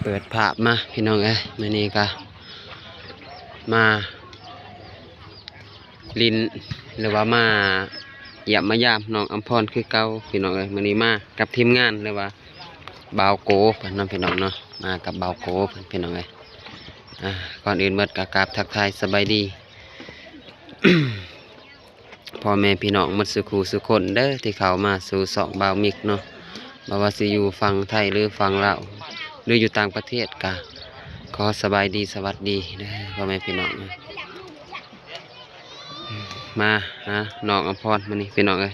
ปิดภาพมาพี่น้องเอ้ยมื้อนี้ก็มาลินหรือว่ามาเยี่ยมมายามน้องอำพรคือเก่าพี่น้องเอ้ยมื้อนี้มากับทีมงานหรือว่าบ่าวโกเพิ่นนำพี่น้องเนาะมากับบ่าวโกเพิ่นพี่น้องเอ้ยก่อนอื่นหมดก็กราบทักทายสบายดี พ่อแม่พี่น้องหมดสุขสุขคนเด้อที่เข้ามาสู่สองบ่าวมิกเนาะบ่ว่าสิอยู่ฝั่งไทยหรือฝั่งลาวหรืออยู่ต่างประเทศก็ขอสบายดีสวัสดีเด้อพ่อแม่พี่น้องมาฮะน้องอภรมื้อนี้พี่น้องเอ้ย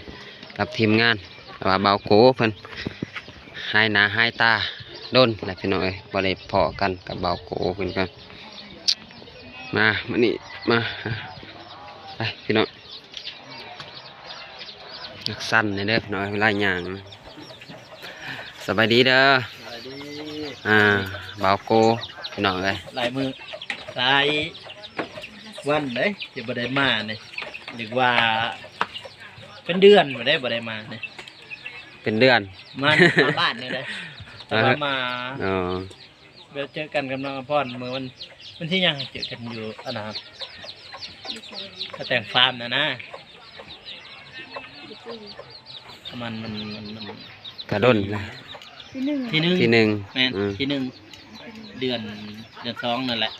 กับทีมงานว่าบ่าวโกเพิ่นหายหน้าหายตาโดนแหละพี่น้องเอ้ยบ่ได้พ้อกันกับบ่าวโกเพิ่นก็มามื้อนี้มาไปพี่น้องนักสั้นเด้อพี่น้องเวลาย่างสบายดีเด้อบ่าวโกพี่น้องเอ้ยหลายมือหลายวันเลยที่บ่ได้มาเนี่ยหรือว่าเป็นเดือนบ่ได้มาเนี่ยเป็นเดือนมาบ้านเนี่ยเลยแต่ว่ามาเดี๋ยวเจอกันกับน้องอภรเมื่อวันที่ยังเจอกันอยู่อันนะครับถ้าแต่งฟาร์มนะมันกระดนนะที่หนึ่งแม่นที่หนึ่งเดือนสองนั่นแหละ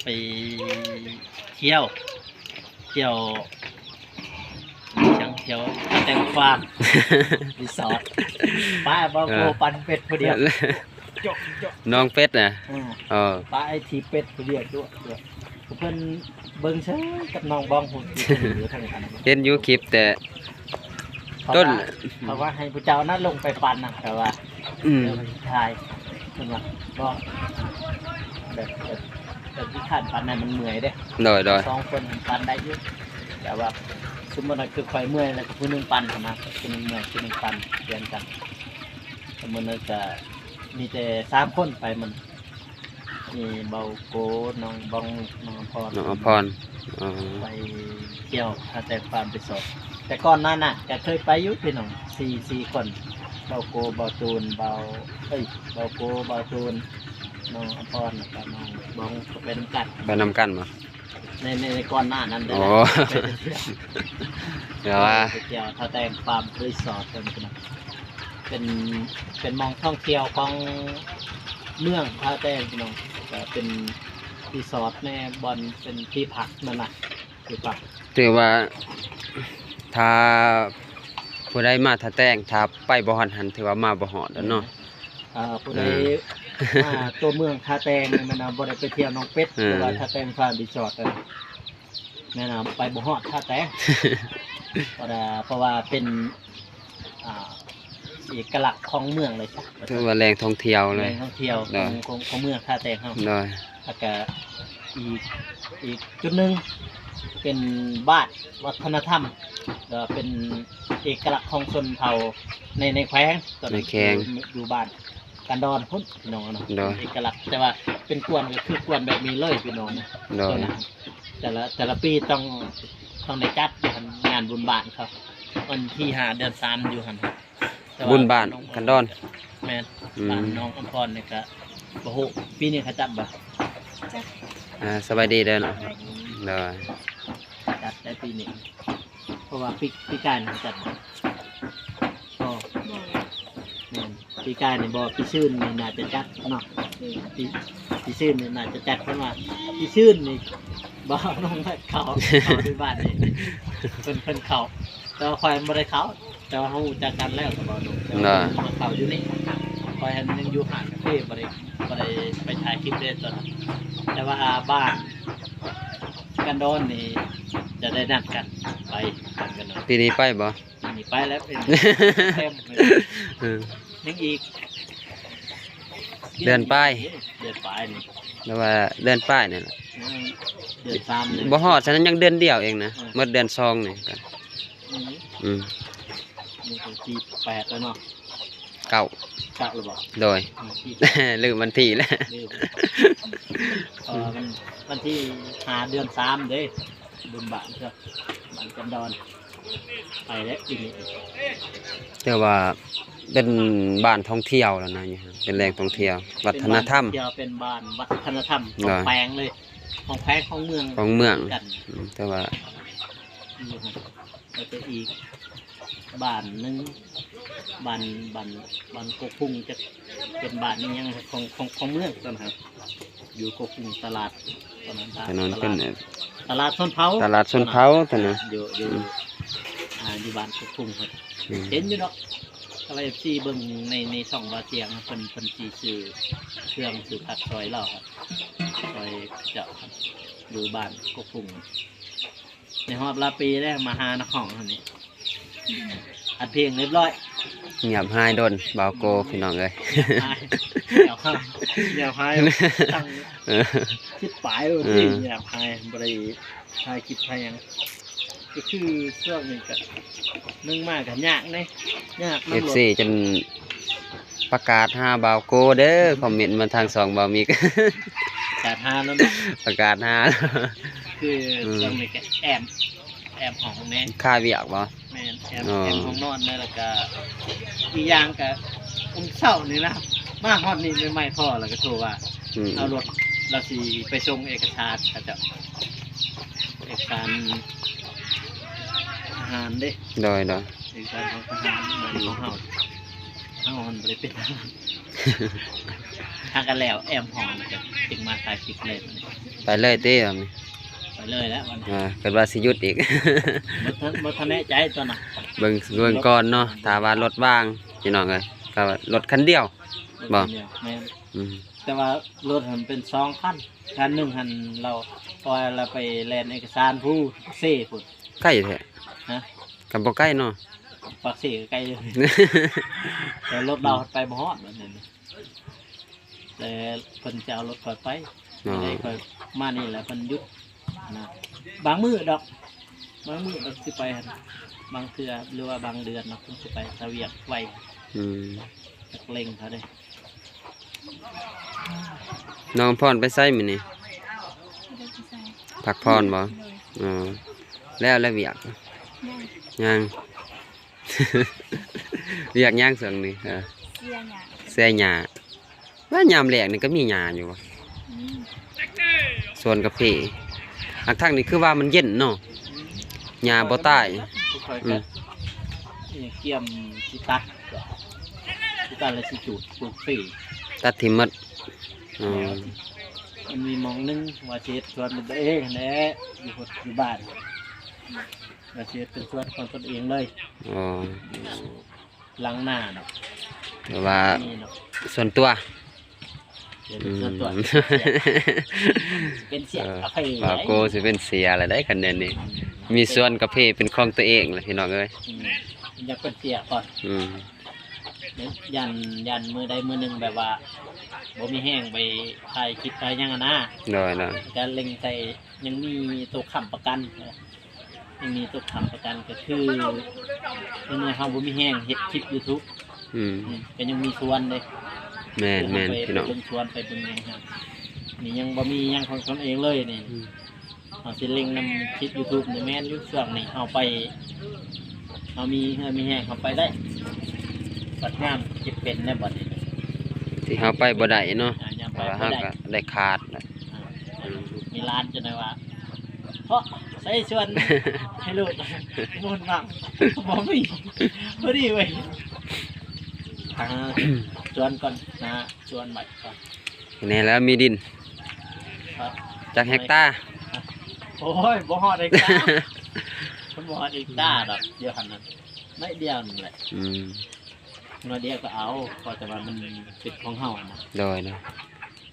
ไปเที่ยวแต่งฟาร์มรีสอร์ทป้าบ่โกปันเป็ดพอดีน้องเป็ดน่ะป้าไอทีเป็ดพอดีด้วยเพิ่นเบิ่งเช้กับน้องบองหุ่นอยู่ทางกันเห็นอยู่คลิปแต่ต้นเพราะว่าให้ผู้เจ้านั้นลงไปปันนะแต่ว่าทายเพิ่นว่าบ่แบบที่ขาดปันนั้นมันเมื่อยเด้สองคนปันได้อยู่แต่ว่าสมมุติว่าคือคอยเมื่อยแล้วก็ผู้นึงปันเข้ามาผู้นึงเมื่อยผู้นึงปันเรียนกันสมมุติว่าจะมีแต่3คนไปมันมีเบาโกน้องบองน้องอภรไปเที่ยวแต่ฟาร์มไปสอบแต่ก่อนนั้นน่ะก็เคยไปอยู่พี่น้อง4คนเบาโกเบาตูนเบาโกเบาตูนน้องอภรแล้วก็น้องบองก็ไปนำกันบ่ในก่อนหน้านั้นเด้อเดี๋ยวว่าเที่ยวถ้าแต่ฟาร์มรีสอร์ทเป็นมองท่องเที่ยวของเมืองท่าแต้มพี่น้องแต่เป็นรีสอร์ทแม่บอลเป็นที่พักนั่นน่ะถือว่าถ้าผู้ใดมาท่าแต้งถ้าไปบ่ฮอดหันถือว่ามาบ่ฮอดแล้วเนาะผู้ใดมาตัวเมืองท่าแต้งมันบ่ได้ไปเที่ยวน้องเป็ดหรือว่าท่าแต้งฟาร์มรีสอร์ทแม่นไปบ่ฮอดท่าแต้งเพราะว่าเป็นเอกลักษณ์ของเมืองเลยจ้ะถือว่าแหล่งท่องเที่ยวเลยของเมืองท่าแต้งเฮาแล้วก็อีกจุดนึงเป็นบ้านวัฒนธรรมเป็นเอกลักษณ์ของชนเผ่าในแขวงตอนนี้อยู่บ้านกันดอนพุ่นพี่น้องเนาะเอกลักษณ์แต่ว่าเป็นกวนก็คือกวนแบบมีเลยพี่น้องนะแต่ละปีต้องได้จัดงานบุญบ้านครับวันที่5 เดือน 3อยู่หั่นบุญบ้านกันดอนแม่นบ้านน้องอภรนี่ก็บ่ฮู้ปีนี้เขาจัดบ่สบายดีเด้อเนาะจัดได้ปีนี้เพราะว่าปีกายนี่จัดก็ปีกายนี่บ่ปีชื่นนี่น่าจะจัดเนาะปีชื่นนี่น่าจะจัดเพราะว่าปีชื่นนี่บ่น้องเขาที่บ้านนี่เพิ่นเขาแต่ว่าคอยบ่ได้เขาแต่ว่าเฮาจัดกันแล้วก็บ่รู้เขาอยู่นี่คอยยังอยู่ห่างกันบ่ได้ไปถ่ายคลิปเด้ตอนแต่ว่าบ้านกันดอนนี่จะได้นัดกันไปกันเนาะปีนี้ไปบ่ปีนี้ไปแล้วเป็นเต็มยังอีกเดือนป้ายนี่แล้วว่าเดือนป้ายนี่แหละเดือน3บ่ฮอดฉะนั้นยังเดือนเดียวเองนะหมดเดือน2นี่กันนี่ก็ปี8แล้วเนาะ9หรือบ่โดยลืมวันที่แล้ววันที่5 เดือน 3เด้บุญบ้านเด้อบ้านกันดอน ไปแล้วอีนี่ แต่ว่าเป็นบ้านท่องเที่ยวแล้วนะเนี่ยเป็นแหล่งท่องเที่ยววัฒนธรรม เป็นบ้านวัฒนธรรมของแปลงเลยของแปลงของเมือง ของเมือง กัน แต่ว่า อยู่ครับแล้วก็อีกบ้านหนึงบ้านกกพุ่งจะเป็นบ้านนี้ยังของเมืองตอนนั้นครับอยู่กกพุ่งตลาดตอนนั้น ถนนเป็น ตลาดชนเผา ตลาดชนเผาถนน อยู่อยู่บ้านกกพุ่งครับ อืม เห็นอยู่ดอกอะไรที่เบิ่งในช่องว่าเตียงเพิ่นสิซื้อเครื่องซื้อผักซอยเราครับซอยเจาะครับอยู่บ้านกกพุ่งในฮอบลาปีได้มาหานครเท่านี้อัดเพลงเรียบร้อย เงียบหายโดนบาวโกพี่น้องเลย เดี๋ยวให้ตั้ง เออ คิดปลายเลยที่เดี๋ยวให้บริทายคิดพายังก็คือช่วงนี้ก็นึ่งมากกับยากเลยยาก เอฟ น้ำรถ ซีจนประกาศหาบาวโกเด้อคอมเมนต์มาทางสองบาวมิก แต่ทานแล้วเนาะ ประกาศหา คือช่วงนี้ก็แอบของแม่ ค่าเวียกบ่ แม่แอบ อ๋อ ของนอนนี่แล้วก็อีกอย่างก็เศร้านี่นะมาฮอดนี่ไม่ไม่พอแล้วก็โทรว่า อืม เอารถเราสิไปส่งเอกสารเขาจะเอกสารทหารเด้ โดย เอกสารของทหารเหมือนของเฮามันบ่ได้เป็นทหารทางกันแล้วแอมห้องจะจึงมาถ่ายคลิปเลย ไปเลยเต้อม ไปเลยแล้ววันนี้ เกิดว่าสิหยุดอีก บ่ทันแน่ใจตัวน่ะ เบิ่งก่อนเนาะถ้าว่ารถว่างพี่น้องเอ้ยก็ว่ารถคันเดียว บ่ เดียวแม่น อืม แต่ว่ารถมันเป็น2คันคันหนึงหันเราพอเราไปแลนเอกสารผู้เซ่พุ่น ใกล้แท้ ฮะ ก็บ่ใกล้เนาะ ปากเซ่ใกล้เลย แต่รถเราไปบ่ฮอดแบบนี้แต่เพิ่นจะเอารถค่อยไป อ๋อ ไม่ได้ค่อยมานี่แหละเพิ่นหยุดนะบางมื้อดอกบางมื้อเราสิไปหั่นบางเทื่อหรือว่าบางเดือนเนาะเพิ่นสิไปตะเวียกไว้ อืม จักเล็งเขาเด้ น้องพรไปไสมื้อนี้พักพรบ่อ๋อแล้วเวียกยัง เวียกยังส่วนนี้เสียหญ้าว่ายามแลงนี่ก็มีหญ้าอยู่บ่ส่วนกาแฟอักทางนี้คือว่ามันเย็นเนาะหญ้าบ่ตาย ค่อยๆก็นี่เกี่ยมสิตัดก็สิตัดแล้วสิจูดปลูกฟรี ตัดทิ่มหมดอ๋อ มันมีหมองหนึงว่าสิเฮ็ดสวนมันเองแหละอยู่บ้านว่าสิเฮ็ดเป็นสวนของตนเองเลย อ๋อ อยู่หลังหน้าเนาะ แต่ว่า นี่เนาะ ส่วนตัว เดี๋ยว อื เป็น ม ส่วนตัวเป็นเสียงกาแฟ ว่าโกสิเป็นเสียอะไรได้คะแนนนี้มีส่วนกาแฟเป็นของตัวเองล่ะพี่น้องเอ้ย อยากเป็นเสียก่อน อืม ยันมือใดมือหนึ่งแบบว่าบ่มีแห้งไปถ่ายคลิปถ่ายหยังอะนะ น้อยนะ ก็เล็งใส่ยังมีตัวค้ำประกันยังมีตัวค้ำประกันก็คือเมื่อเฮาบ่มีแห้งเฮ็ดคลิป YouTube อืม ก็ยังมีส่วนเลย แม่นแม่นพี่น้อง ไปเบิ่งส่วนไปเบิ่งหยังครับนี่ยังบ่มีหยังของตนเองเลยนี่ อืม เฮาสิเล็งนำคลิป YouTube นี่แม่นอยู่ช่วงนี้เฮาไปเฮามีแห้งเฮาไปได้ปัดงามเก็บเป็นในบัดนี้ ที่เฮาไปบ่ได้เนาะ ยาม เพ ไป ราะว่า บ่ เฮา ได้ ก็ได้ขาดนะ มีร้านจะหน่อยว่าเพราะใส่ชวนให้ลูกมุ่นมั่งบ่มีพอดีเว้ยทางชวนก่อนนะชวนใหม่ก่อน นี่แล้วมีดิน ครับ จากเฮกตาร์ โอ้ยบ่ฮอดอีกจ้าผมบ่ฮอดอีกจ้าดอกเดียวหันนั้นไม่เดียวนั่นแหละ อืม น้อยเดียวก็เอาเพอแต่ว่ามันเป็นของเฮานะ โดยนะ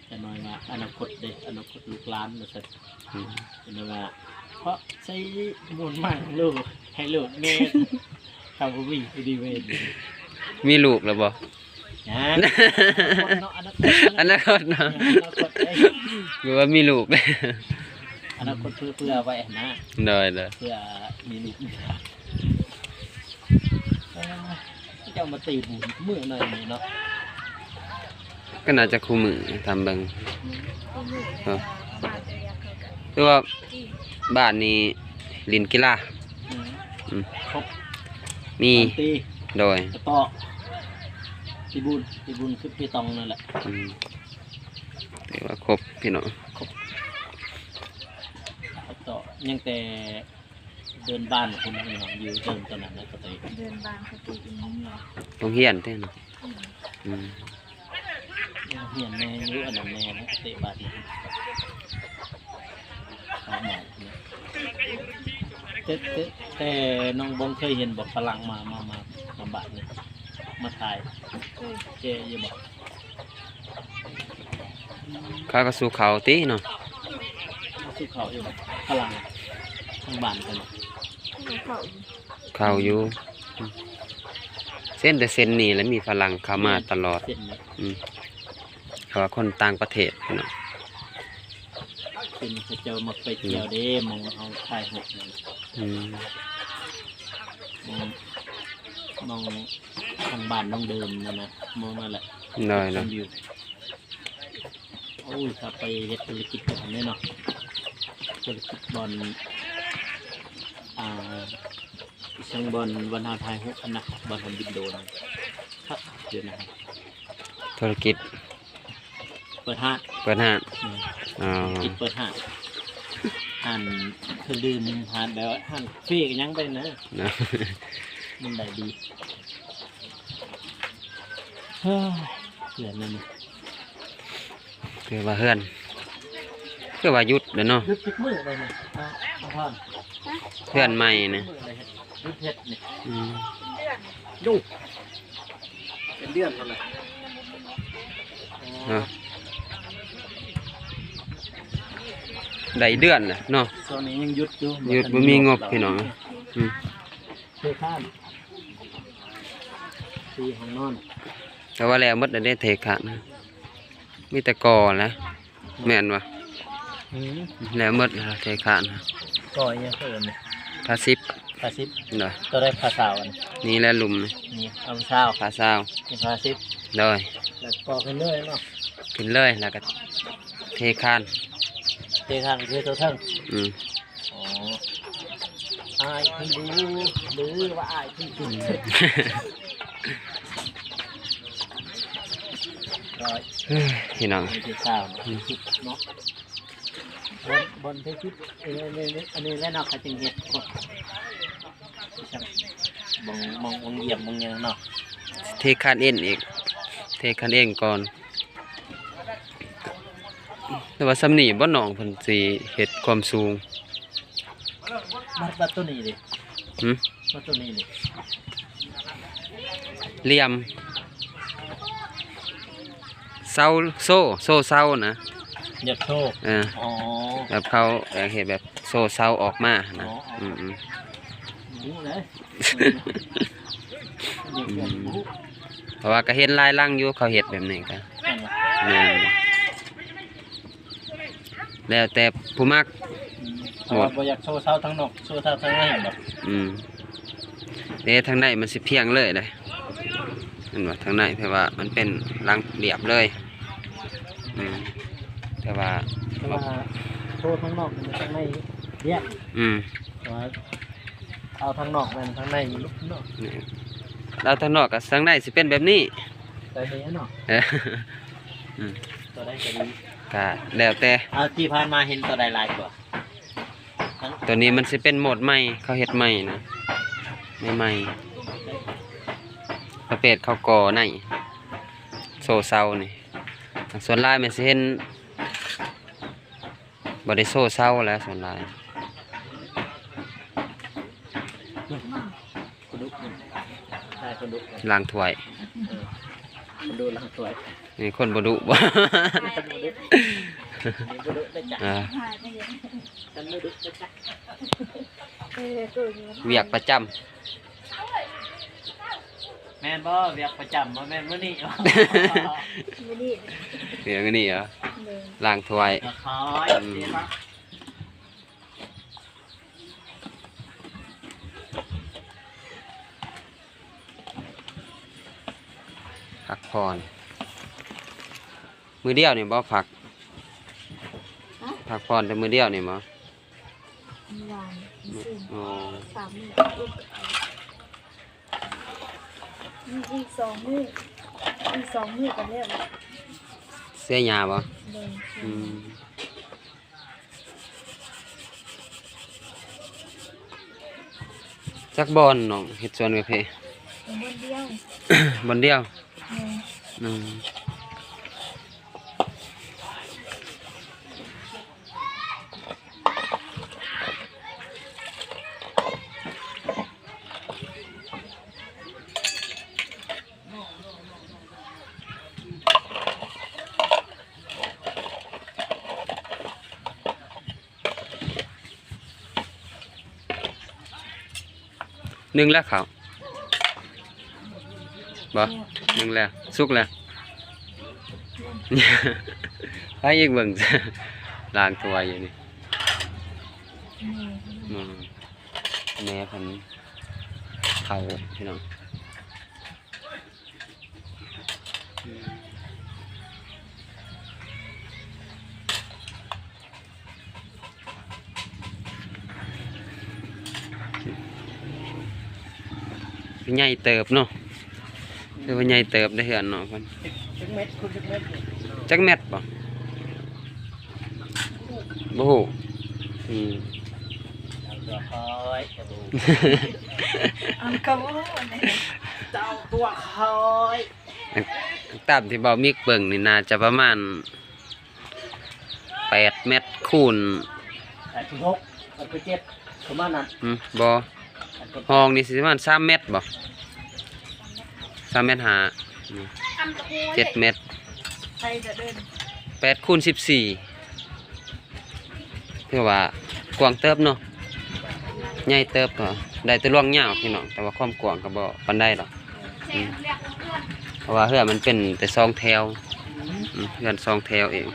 แต่น้อยว่าอนาคตเด้อนาคตลูกหลานว่าซั่น อืม เป็นว่าเพราะใช้มูลมั่งลูกให้ลูกเมตทำบุญไปดีเวท มีลูกแล้วบ่ นะคนเนาะอนาคต อนาคตเนาะ อนาคตเอ้ย คือว่ามีลูก อนาคตเพื่อไว้นะ โดยเลย เพื่อมีลูกมีหลานเจ้ามาตีบุญมือหน่อยนี่เนาะ ก็น่าจะคู่มือทำเบิ่งเออคือว่าบ้านนี้ลินกีฬา อืม อืม ครบ มี ตี โดย กระต่อพี่บุญคือพี่ตองนั่นแหละ อืมถือว่าครบพี่น้อง กระต่อยังแต่เดินบ้านคนนึงอยู่เดินตอนนั้นนะกระต่อ เดินบางสติอีกนิดเดียว ต้องเฮียนเด้เนาะอืม ยังเหียนแม่อยู่อันนั้นแม่นะเตะบาดนี่เอาหมอเนี่ยแต่น้องบงเคยเห็นบอกฝรั่งมาบาดเนี่ยมาถ่าย เอ้ย เจอย่าบอก ข้าก็สู่เขาติเนาะ มาสู้เขาอยู่บอกฝรั่งทางบ้านกันบอก ให้เขาอีก เขาอยู่อืมเส้นแต่เส้นนี้แล้วมีฝรั่งเข้ามาตลอด เส้นนี้ อืมเขาว่าคนต่างประเทศพี่น้อง เส้นเขาเจะมาไปเที่ยวเด้มองเอาถ่ายหกนั่น อืม มองทางบ้านน้องเดิมนั่นนะมองนั่นแหละ น้อยเนาะ วิวโอ้ยถ้าไปเฮ็ดธุรกิจแบบนี้เนาะธุรกิจบอลช่างบอลวันอาทายหกอันนะบอลทำบินโดนครับเดี๋ยวนะครับ ธุรกิจ เปิดห้าง เปิดห้างอ๋อ กิจเปิดห้างห้างเครื่องดื่มห้างแบบว่าห้างฟรีก็ยังไปนะ เนาะ มันได้ดีเฮ้ยเหลือนั่น คือว่าเฮือนคือว่าหยุดเด้อเนาะ ยุดทุกมือเลยนะเอาพ่อน เฮือนใหม่นะ ยุดเพชรนี่ อืม เดือน ยุเป็นเดือนเท่าไหร่ เนาะได้เดือนน่ะเนาะ ตอนนี้ยังยุดอยู่ หยุดบ่มีงบพี่น้อง อืม เพื่อข้ามตีของนอน แต่ว่าแล้วหมดแล้วได้เทคะนะมีแต่กอแหล้วแม่นวะแล้วหมดแล้วเทคะนะ ก่อยยังเพิ่มเลย ภาษิบ ภาษิบ เด้อ ตัวได้ภาษาวัน นี่แหละหลุมนี่ นี่เอาเช้า ภาษาว เป็นภาษิบ เลย แล้วก่อขึ้นเรื่อยเนาะ ขึ้นเลยแล้วก็เทคาน เตะข้างคือตัวเทิง อืม อ๋ออายเพิ่งรู้หรือว่าอายเพิ่งกินร้อย พี่น้อง ไม่ใช่ข้าวนะคิดเนาะบนที่คิดอันนี้แล้วเนาะเขาจึงเห็ดกดช่างมองเหยียบมองยังเนาะ เทคานเอ็นอีกเทคานเอ็นก่อนแต่ว่าสำนีบ่หนองเพิ่นสิเฮ็ดความสูง บัดตัวนี้ดิ หึ บัดตัวนี้ดิ เหลี่ยมเสาโซ่เสานะ เหยียบโชว์ เออ อ๋อ แบบเขาอยากเห็นแบบโซ่เสาออกมานะ อ๋อ อืม รู้เลยเหยียบรู้ เพราะว่าก็เห็นลายลังอยู่เขาเห็ดแบบนี้ก็ นั่นวะ แม่นแล้วแต่ผู้มัก เพราะว่าบ่อยากโชว์เท้าทั้งนอกโชว์เท้าทั้งในแบบ อืมเด้ทางในมันสิเพียงเลยเลยเห็นว่าทางในเพราะว่ามันเป็นลังเรียบเลยอืมแต่ว่า แต่ว่าโชว์ทั้งนอกมันทั้งในเรียก อืม แต่ว่าเอาทั้งนอกมันทั้งในมันลุกนอก นี่แล้วทางนอกกับทางในสิเป็นแบบนี้ แต่เนี้ยเนาะ เอออืม ตัวได้จะดี ก็แล้วแต่ เอาที่ผ่านมาเห็นตัวใดลายกว่าทั้ง ตัวนี้มันสิเป็นโหมดใหม่เขาเฮ็ดใหม่นะใหม่ประเภทเขาก่อในโซเซานี่ส่วนลายมันสิเห็นบ่ได้โซเซาแล้วส่วนลาย คนดุมันใช่คนดุมัน ล้างถ้วย คนดุหลังสวย นี่คนบ่ดุบ่ คนดุคนดุได้จัก อ่า หายไปเยอะ ฉันไม่ดุได้จัก ตัวอยู่ เวียกประจำ แม่นบ่เวียกประจำมาแม่นมื้อนี้ ไม่ดี เวียกอันนี้เหรอ เลย ล้างถ้วย ก็คอยดีมาก พักผ่อนมือเดียวนี่บ่พักพักผ่อนแต่มือเดียวนี่บ่ วานซึ่ง อ๋อ ฝา 3 มื้ออีก2 มื้ออีก2 มื้อกันแล้ว เสียหญ้าบ่ เดิน อืมจักบอนน้องเฮ็ดสวนกาแฟ บนเดียว บอนเดียว เดิน อืมนึ่งแล้วเขาบ่นึ่งแล้วสุกแล้ว ไปอีกเบิ่ง ล้างตัวอยู่นี่อืมแม่เพิ่นเขาพี่น้องใหญ่เติบเนาะคือว่าใหญ่เติบได้เหือนเนาะเพิ่น จักเม็ดคุณจักเม็ดนี่ จักแมตบ่บ่ฮู้อืม เจ้าคอยกระดูก อันก็บ่อันนี้ เจ้าตัวคอย ตามที่เบามิกเบิ่งนี่น่าจะประมาณ8 เมตรคูณ 86มันก็7ประมาณนั้น บ่ห้องนี่สิประมาณ3 เมตรบ่3 เมตรห้า7 เมตร ใครจะเดิน 8 คูณ 14คือว่ากว้างเติบเนาะใหญ่เติบก็ได้แต่ร่วงยาวพี่น้องแต่ว่าความกว้างก็บ่ปานใดดอกเพราะว่าเฮือมันเป็นแต่2 แถวเฮือน2 แถวเอง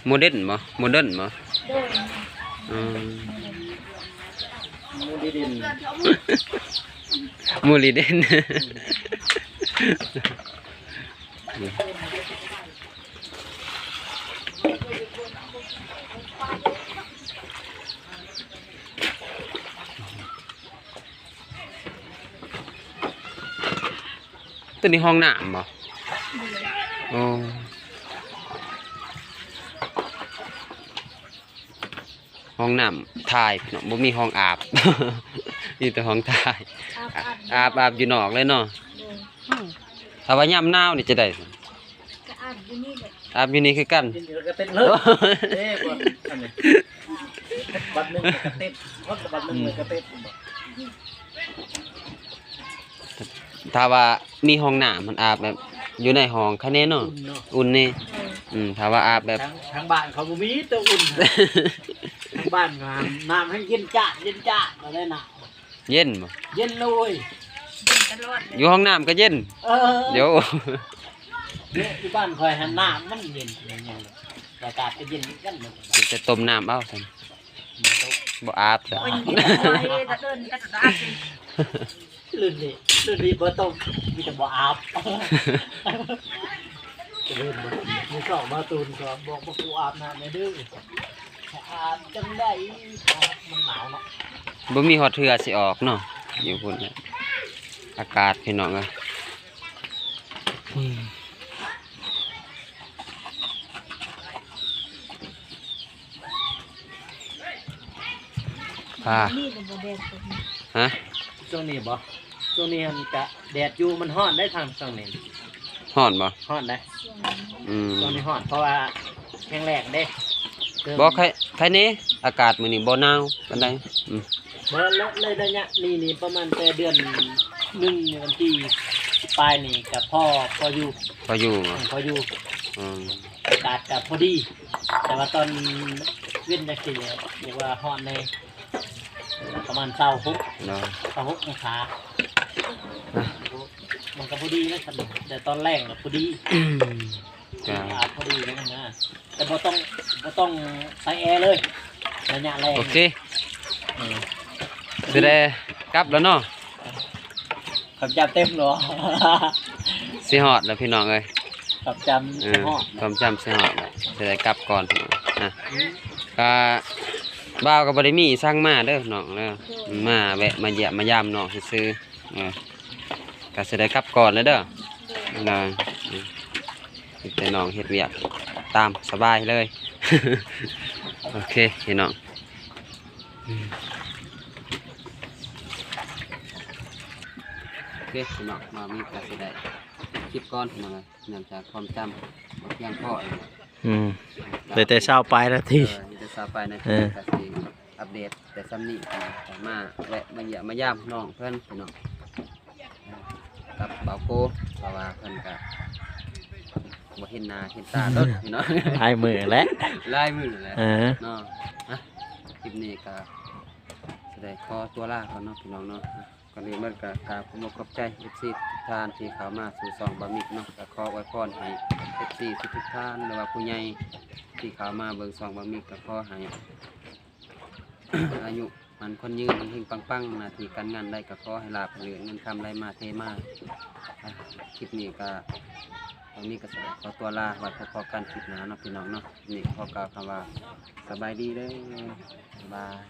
โมเดิร์นบ่โดน อืม มูดีดิน มูลีเดน ตัวนี้ห้องน้ำบ่โอ้ห้องน้ำถ่ายเนาะบ่มีห้องอาบ มีแต่ห้องถ่าย อาบอยู่นอกเลยเนาะ เดิน ถ้าว่ายามหนาวนี่จะได้สิ ก็อาบอยู่นี่แหละ อาบอยู่นี่คือกัน ดินอยู่ก็เต้นเลยเด้บ่อันนี้บัดหนึงก็เต้นบัดหนึงเลยก็เต้นบ่ ถ้าว่ามีห้องน้ำมันอาบแบบอยู่ในห้องคะแนนเนาะ อุ่นเนาะ อุ่นนี่ เดิน ถ้าว่าอาบแบบ ทางบ้านเขาบ่มีตัวอุ่นทางบ้านงานน้ำให้เย็นจ้ามาได้หนาว เย็นบ่ เย็นเลย เดินตลอด อยู่ห้องน้ำก็เย็น เออ เดี๋ยว เนี่ยที่บ้านคอยหันน้ำมันเย็นอย่างเงี้ยเลยอากาศก็เย็นกันหมด จะต้มน้ำเอาซั่นบ่อาบซะ โอ้ยจะเดินก็จะอาบสิ ลื่นนี่บ่ต้องมีแต่บ่อาบจะเล่นบ่มีสองมาตูนก็บอกว่ากูอาบน้ำในดื้ออาบจังได้มันหนาวเนาะ บ่มีฮอดเทือสิออกเนาะอยู่พุ่นน่ะอากาศพี่น้องเอ้ยนี่เป็นบ่แดดตรงนี้ ฮะ ช่วงนี้บ่ช่วงนี้มันกะแดดอยู่มันร้อนได้ทางช่วงนี้ ฮ้อนบ่ ร้อนได้ ช่วงนี้ อืม ช่วงนี้ร้อนเพราะว่าแข็งแรงเด้เริ่ม บ่ใครนี่อากาศมื้อนี้บ่หนาวปานใดอืม บ่เลยระยะนี่ประมาณแต่เดือนหนึ่งวันที่ปลายนี่กับพ่ออยู่ พออยู่บ่ พออยู่ อืม อากาศกับพอดี แต่ว่าตอนเว้นจักซี่เรียกว่าร้อนในประมาณ26 เนาะ องศามันก็พอดีนะครับแต่ตอนแรกน่ะพอดี ก็ อาบพอดีนะนะแต่บ่ต้องใส่แอร์เลยระยะแรก โอเค เออ สิได้กลับแล้วเนาะ ขับจำเต็มเหรอ สิฮอดแล้วพี่น้องเอ้ย ขับจ เออ ำฮอด ความจำสิฮอดแล้วสิได้กลับก่อนพี่น้องนะก็ บ่าวก็บ่ได้มีสั่งมาเด้อน้องเด้อมาแวะมาเยี่ยมมายามน้องซื่อๆก็สิได้กลับก่อนแล้วเด้อนะแต่น้องเฮ็ดเวียกตามสบายเลย โอเคพี่น้องโอเคพี่น้องมามีก็สิได้คลิปก่อนพี่น้องเนื่องจากความจำบ่เพียงพอ เลยแต่เช้าไปแล้วที่ จะสาไปในที่ก็สิอัปเดตแต่ซ้ำนี้มาแวะมาเยี่ยมมายามน้องเพิ่นพี่น้องกับเบาโกเพราะว่าเพิ่นก็บ่เห็นหน้าเห็นตาเด้อพี่น้อง ท้ายมือแล้ว ลายมือแหละ เออ เนาะคลิปนี้ก็แสดงขอตัวลาก่อนเนาะพี่น้องเนาะก่อนอื่นมันก็กราบขอบใจ FC ทุกท่านที่เข้ามาสู่ช่องบะมิกเนาะก็ขออวยพรให้ FC ทุกท่านหรือว่าผู้ใหญ่ที่เข้ามาเบิ่งช่องบะมิกก็ขอให้ อายุมันคนยืนเฮงปังๆหน้าที่การงานได้ก็ขอให้ลาภเหลือเงินคำได้มาเทมาคลิปนี้ก็ตอนนี้ก็ขอตัวลาไว้พอๆกันคลิปหน้าเนาะพี่น้องเนาะนี่ขอกล่าวคำว่าสบายดีเด้อบ๊ายบาย